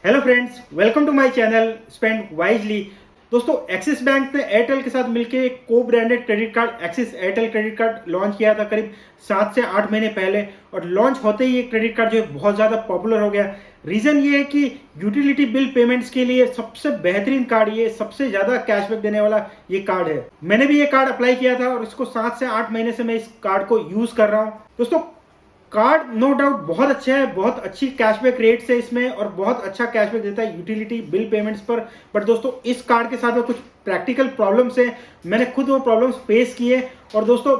Hello friends, welcome to my channel spend wisely. दोस्तों, Axis bank ने Airtel के साथ मिलकर एक co-branded credit card Axis Airtel credit card launch किया था करीब 7 से 8 महीने पहले। और लॉन्च होते ही ये क्रेडिट कार्ड जो है बहुत ज़्यादा पॉपुलर हो गया। रीज़न ये है कि यूटिलिटी बिल पेमेंट्स के लिए सबसे बेहतरीन कार्ड, ये सबसे ज़्यादा कैशबैक देने वाला ये कार्ड है। मैंने भी ये कार्ड अप्लाई किया था और इसको 7 से 8 महीने से मैं इस कार्ड को यूज़ कर रहा हूँ। दोस्तों, कार्ड नो डाउट बहुत अच्छा है, बहुत अच्छी कैशबैक रेट्स है इसमें और बहुत अच्छा कैशबैक देता है यूटिलिटी बिल पेमेंट्स पर। बट दोस्तों, इस कार्ड के साथ में कुछ प्रैक्टिकल प्रॉब्लम्स हैं। मैंने खुद वो प्रॉब्लम्स फेस किए और दोस्तों,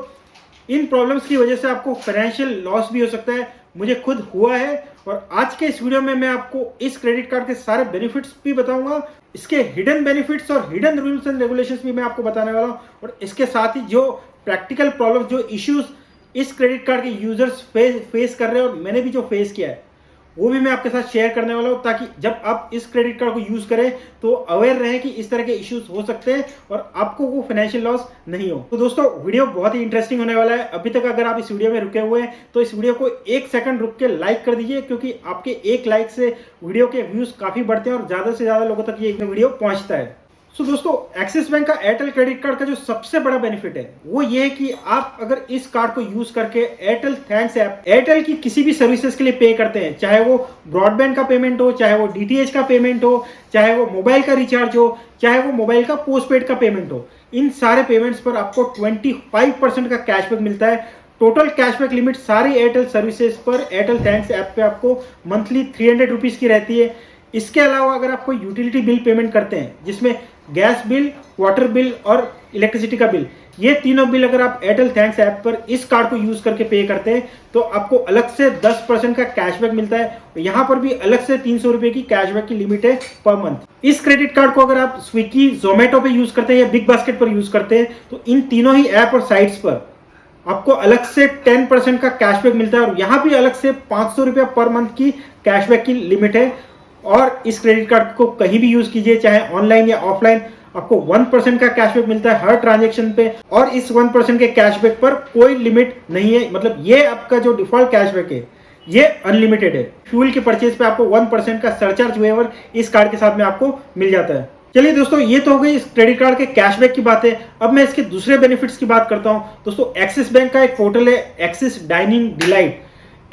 इन प्रॉब्लम्स की वजह से आपको फाइनेंशियल लॉस भी हो सकता है। मुझे खुद हुआ है और आज के इस वीडियो में मैं आपको इस क्रेडिट कार्ड के सारे बेनिफिट्स भी बताऊंगा, इसके हिडन बेनिफिट्स और हिडन रूल्स एंड रेगुलेशंस भी मैं आपको बताने वाला हूँ। और इसके साथ ही जो प्रैक्टिकल प्रॉब्लम, जो इश्यूज इस क्रेडिट कार्ड के यूजर्स फेस कर रहे हैं और मैंने भी जो फेस किया है वो भी मैं आपके साथ शेयर करने वाला हूं, ताकि जब आप इस क्रेडिट कार्ड को यूज करें तो अवेयर रहें कि इस तरह के इश्यूज हो सकते हैं और आपको वो फाइनेंशियल लॉस नहीं हो। तो दोस्तों, वीडियो बहुत ही इंटरेस्टिंग होने वाला है। अभी तक अगर आप इस वीडियो में रुके हुए हैं तो इस वीडियो को 1 सेकंड रुक के लाइक कर दीजिए, क्योंकि आपके एक लाइक से वीडियो के व्यूज काफी बढ़ते हैं और ज्यादा से ज्यादा लोगों तक ये वीडियो पहुंचता है। दोस्तों, एक्सिस बैंक का एयरटेल क्रेडिट कार्ड का जो सबसे बड़ा बेनिफिट है वो ये है कि आप अगर इस कार्ड को यूज करके एयरटेल थैंक्स ऐप, एयरटेल की किसी भी सर्विसेज के लिए पे करते हैं, चाहे वो ब्रॉडबैंड का पेमेंट हो, चाहे वो डीटीएच का पेमेंट हो, चाहे वो मोबाइल का रिचार्ज हो, चाहे वो मोबाइल का पोस्टपेड का पेमेंट हो, इन सारे पेमेंट्स पर आपको 25% का कैशबैक मिलता है। टोटल कैशबैक लिमिट सारी एयरटेल सर्विसेज पर एयरटेल थैंक्स ऐप पे आपको मंथली 300 रुपीज की रहती है। इसके अलावा अगर आप कोई यूटिलिटी बिल पेमेंट करते हैं, जिसमें गैस बिल, वाटर बिल और इलेक्ट्रिसिटी का बिल, ये तीनों बिल अगर आप एयरटेल थैंक्स ऐप पर इस कार्ड को यूज करके पे करते हैं तो आपको अलग से 10% का कैशबैक मिलता है। यहाँ पर भी अलग से 300 रुपए की कैशबैक की लिमिट है पर मंथ। इस क्रेडिट कार्ड को अगर आप स्विगी, जोमेटो पे यूज करते हैं या बिग बास्केट पर यूज करते हैं तो इन तीनों ही ऐप और साइट्स पर आपको अलग से 10% का कैशबैक मिलता है और यहाँ भी अलग से 500 रुपया पर मंथ की कैशबैक की लिमिट है। और इस क्रेडिट कार्ड को कहीं भी यूज कीजिए, चाहे ऑनलाइन या ऑफलाइन, आपको 1% का कैशबैक मिलता है हर ट्रांजैक्शन पे। और इस 1% के कैशबैक पर कोई लिमिट नहीं है, मतलब ये आपका जो डिफॉल्ट कैशबैक है ये अनलिमिटेड है। फ्यूल के परचेज पे आपको 1% का सरचार्ज वेवर इस कार्ड के साथ में आपको मिल जाता है। चलिए दोस्तों, ये तो हो गई इस क्रेडिट कार्ड के कैशबैक की बात है। अब मैं इसके दूसरे बेनिफिट्स की बात करता हूं। दोस्तों, एक्सिस बैंक का एक पोर्टल है एक्सिस डाइनिंग डिलाइट।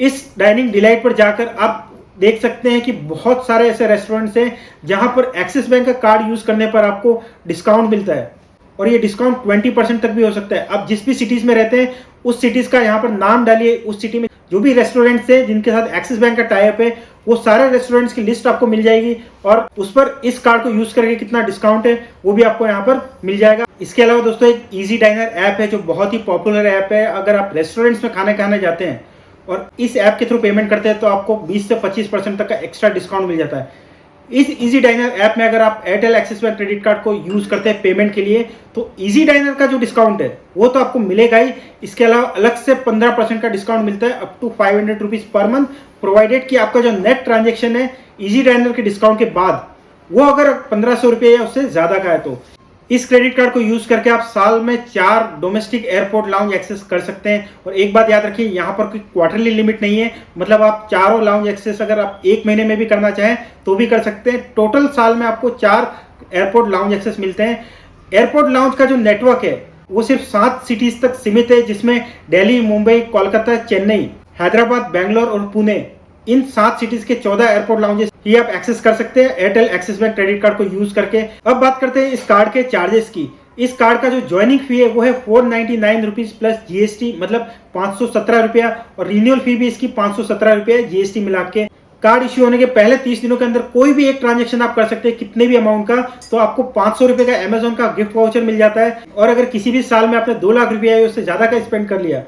इस डाइनिंग डिलाइट पर जाकर आप देख सकते हैं कि बहुत सारे ऐसे रेस्टोरेंट्स हैं जहां पर एक्सिस बैंक का कार्ड यूज करने पर आपको डिस्काउंट मिलता है और ये डिस्काउंट 20% तक भी हो सकता है। आप जिस भी सिटीज में रहते हैं उस सिटीज का यहाँ पर नाम डालिए, उस सिटी में जो भी रेस्टोरेंट्स है जिनके साथ एक्सिस बैंक का टाई अप है वो सारे रेस्टोरेंट्स की लिस्ट आपको मिल जाएगी और उस पर इस कार्ड को यूज करके कितना डिस्काउंट है वो भी आपको यहाँ पर मिल जाएगा। इसके अलावा दोस्तों, एक इजी डाइनर ऐप है जो बहुत ही पॉपुलर ऐप है। अगर आप रेस्टोरेंट्स में खाने खाने जाते हैं और इस ऐप के थ्रू पेमेंट करते हैं तो आपको 20 से 25% तक का एक्स्ट्रा डिस्काउंट मिल जाता है। इस इजी डाइनर ऐप में अगर आप Airtel axis bank credit card को यूज करते हैं पेमेंट के लिए तो इजी डाइनर का जो डिस्काउंट है वो तो आपको मिलेगा ही। इसके अलावा अलग से 15% का डिस्काउंट मिलता है up to 500 rupees per month, provided कि आपका जो नेट ट्रांजेक्शन है इजी डाइनर के डिस्काउंट के बाद वो अगर 1500 रुपये या उससे ज्यादा का है तो इस क्रेडिट कार्ड को यूज करके आप साल में 4 डोमेस्टिक एयरपोर्ट लाउंज एक्सेस कर सकते हैं। और एक बात याद रखिए, यहाँ पर कोई क्वार्टरली लिमिट नहीं है, मतलब आप चारों लाउंज एक्सेस अगर आप 1 महीने में भी करना चाहें तो भी कर सकते हैं। टोटल साल में आपको 4 एयरपोर्ट लाउंज एक्सेस मिलते हैं। एयरपोर्ट लाउंज का जो नेटवर्क है वो सिर्फ 7 सिटीज तक सीमित है, जिसमें दिल्ली, मुंबई, कोलकाता, चेन्नई, हैदराबाद, बैंगलोर और पुणे, इन 7 सिटीज के 14 एयरपोर्ट लाउंजेस ही आप एक्सेस कर सकते हैं Airtel axis bank credit card को यूज करके। अब बात करते हैं इस कार्ड के चार्जेस की। इस कार्ड का जो ज्वाइनिंग फी है वो है 499 रुपीज प्लस जीएसटी, मतलब 517 रुपया, और रिन्यूअल फी भी इसकी 517 रुपया जीएसटी मिला के। कार्ड इश्यू होने के पहले 30 दिनों के अंदर कोई भी एक ट्रांजेक्शन आप कर सकते हैं कितने भी अमाउंट का, तो आपको 500 रुपए का अमेजोन का गिफ्ट वाउचर मिल जाता है। और अगर किसी भी साल में आपने 2 लाख रुपया या उससे ज्यादा का स्पेंड कर लिया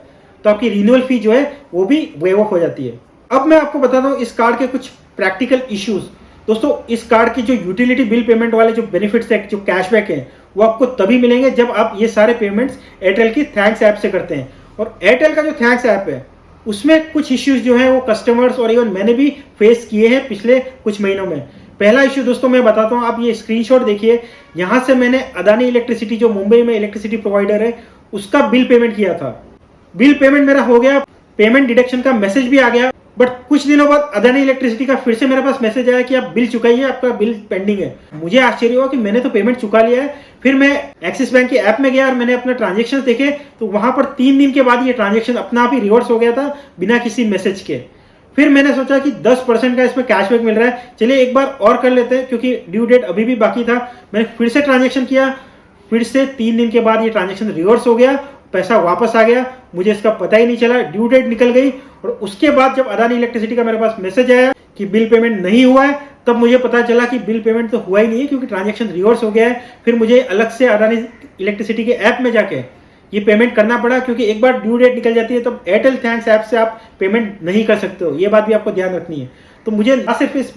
तो आपकी रिन्यूअल फी जो है वो भी वेव ऑफ हो जाती है। अब मैं आपको बताता हूँ इस कार्ड के कुछ प्रैक्टिकल इश्यूज। दोस्तों, इस कार्ड की जो यूटिलिटी बिल पेमेंट वाले जो बेनिफिट्स है, जो कैशबैक है, वो आपको तभी मिलेंगे जब आप ये सारे पेमेंट्स एयरटेल की थैंक्स ऐप से करते हैं। और एयरटेल का जो थैंक्स ऐप है उसमें कुछ इश्यूज जो हैं वो कस्टमर्स और इवन मैंने भी फेस किए हैं पिछले कुछ महीनों में। पहला इश्यू दोस्तों मैं बताता हूँ, आप ये स्क्रीनशॉट देखिए। यहाँ से मैंने अदानी इलेक्ट्रिसिटी, जो मुंबई में इलेक्ट्रिसिटी प्रोवाइडर है, उसका बिल पेमेंट किया था। बिल पेमेंट मेरा हो गया, पेमेंट डिडक्शन का मैसेज भी आ गया, बट कुछ दिनों बाद अदानी इलेक्ट्रिसिटी का फिर से मेरे पास मैसेज आया कि आप बिल चुकाइए, आपका बिल पेंडिंग है। मुझे आश्चर्य हुआ कि मैंने तो पेमेंट चुका लिया है। फिर मैं एक्सिस बैंक के ऐप में गया और मैंने अपने ट्रांजेक्शन देखे, तो वहां पर 3 दिन के बाद ये ट्रांजेक्शन अपना आप ही रिवर्स हो गया था बिना किसी मैसेज के। फिर मैंने सोचा कि 10% का इसमें कैशबैक मिल रहा है, चलिए एक बार और कर लेते हैं, क्योंकि ड्यू डेट अभी भी बाकी था। मैंने फिर से ट्रांजेक्शन किया, फिर से 3 दिन के बाद ये ट्रांजेक्शन रिवर्स हो गया, पैसा वापस आ गया, मुझे इसका पता ही नहीं चला, ड्यू डेट निकल गई। और उसके बाद जब अदानी इलेक्ट्रिसिटी का मेरे पास मैसेज आया कि बिल पेमेंट नहीं हुआ है, तब मुझे पता चला कि बिल पेमेंट तो हुआ ही नहीं है, क्योंकि ट्रांजेक्शन रिवर्स हो गया है। फिर मुझे अलग से अदानी इलेक्ट्रिसिटी के ऐप में जाके ये पेमेंट करना पड़ा, क्योंकि एक बार ड्यू डेट निकल जाती है तब एयरटेल थैंक्स ऐप से आप पेमेंट नहीं कर सकते हो, ये बात भी आपको ध्यान रखनी है। तो मुझे ना सिर्फ इस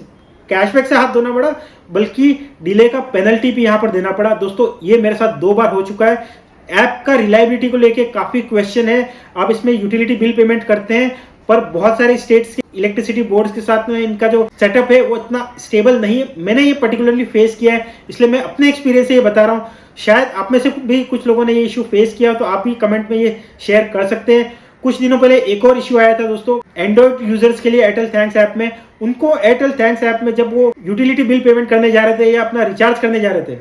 कैशबैक से हाथ धोना पड़ा, बल्कि डिले का पेनल्टी भी यहाँ पर देना पड़ा। दोस्तों ये मेरे साथ 2 बार हो चुका है। ऐप का रिलायबिलिटी को लेके काफी क्वेश्चन है। आप इसमें यूटिलिटी बिल पेमेंट करते हैं, पर बहुत सारे स्टेट्स के इलेक्ट्रिसिटी बोर्ड्स के साथ में इनका जो सेटअप है वो इतना स्टेबल नहीं है। मैंने ये पर्टिकुलरली फेस किया है, इसलिए मैं अपने एक्सपीरियंस से ये बता रहा हूँ। शायद आप में से भी कुछ लोगों ने ये इशू फेस किया, तो आप भी कमेंट में ये शेयर कर सकते हैं। कुछ दिनों पहले एक और इशू आया था दोस्तों, एंड्रॉइड यूजर्स के लिए एयरटेल थैंक्स ऐप में। उनको एयरटेल थैंक्स ऐप में जब वो यूटिलिटी बिल पेमेंट करने जा रहे थे या अपना रिचार्ज करने जा रहे थे,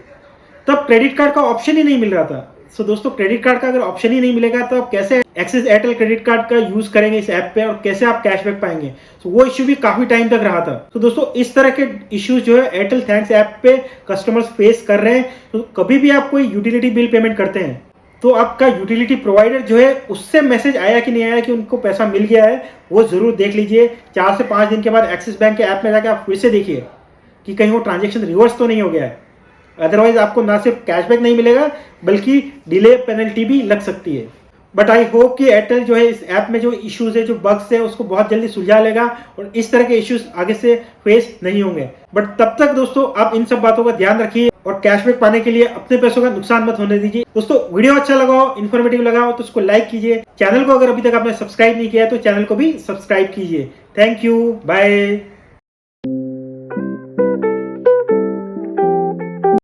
तब क्रेडिट कार्ड का ऑप्शन ही नहीं मिल रहा था। सो दोस्तों क्रेडिट कार्ड का अगर ऑप्शन ही नहीं मिलेगा तो आप कैसे एक्सिस एयरटेल क्रेडिट कार्ड का यूज करेंगे इस ऐप पे, और कैसे आप कैशबैक पाएंगे। तो वो इश्यू भी काफी टाइम तक रहा था। तो दोस्तों इस तरह के इश्यूज जो है एयरटेल थैंक्स ऐप पे कस्टमर्स फेस कर रहे हैं। तो कभी भी आप कोई यूटिलिटी बिल पेमेंट करते हैं, तो आपका यूटिलिटी प्रोवाइडर जो है उससे मैसेज आया कि नहीं आया कि उनको पैसा मिल गया है, वो जरूर देख लीजिए। 4 से 5 दिन के बाद एक्सिस बैंक के ऐप में जाकर आप फिर से देखिए कि कहीं वो ट्रांजेक्शन रिवर्स तो नहीं हो गया है। अदरवाइज आपको ना सिर्फ कैशबैक नहीं मिलेगा, बल्कि डिले पेनल्टी भी लग सकती है। बट आई होप कि एयरटेल जो है इस ऐप में जो इश्यूज है, जो बग्स है, उसको बहुत जल्दी सुलझा लेगा और इस तरह के इश्यूज आगे से फेस नहीं होंगे। बट तब तक दोस्तों आप इन सब बातों का ध्यान रखिए और कैशबैक पाने के लिए अपने पैसों का नुकसान मत होने दीजिए। दोस्तों वीडियो अच्छा लगा हो, इन्फॉर्मेटिव लगा हो, तो उसको लाइक कीजिए। चैनल को अगर अभी तक आपने सब्सक्राइब नहीं किया है तो चैनल को भी सब्सक्राइब कीजिए। Thank you, bye.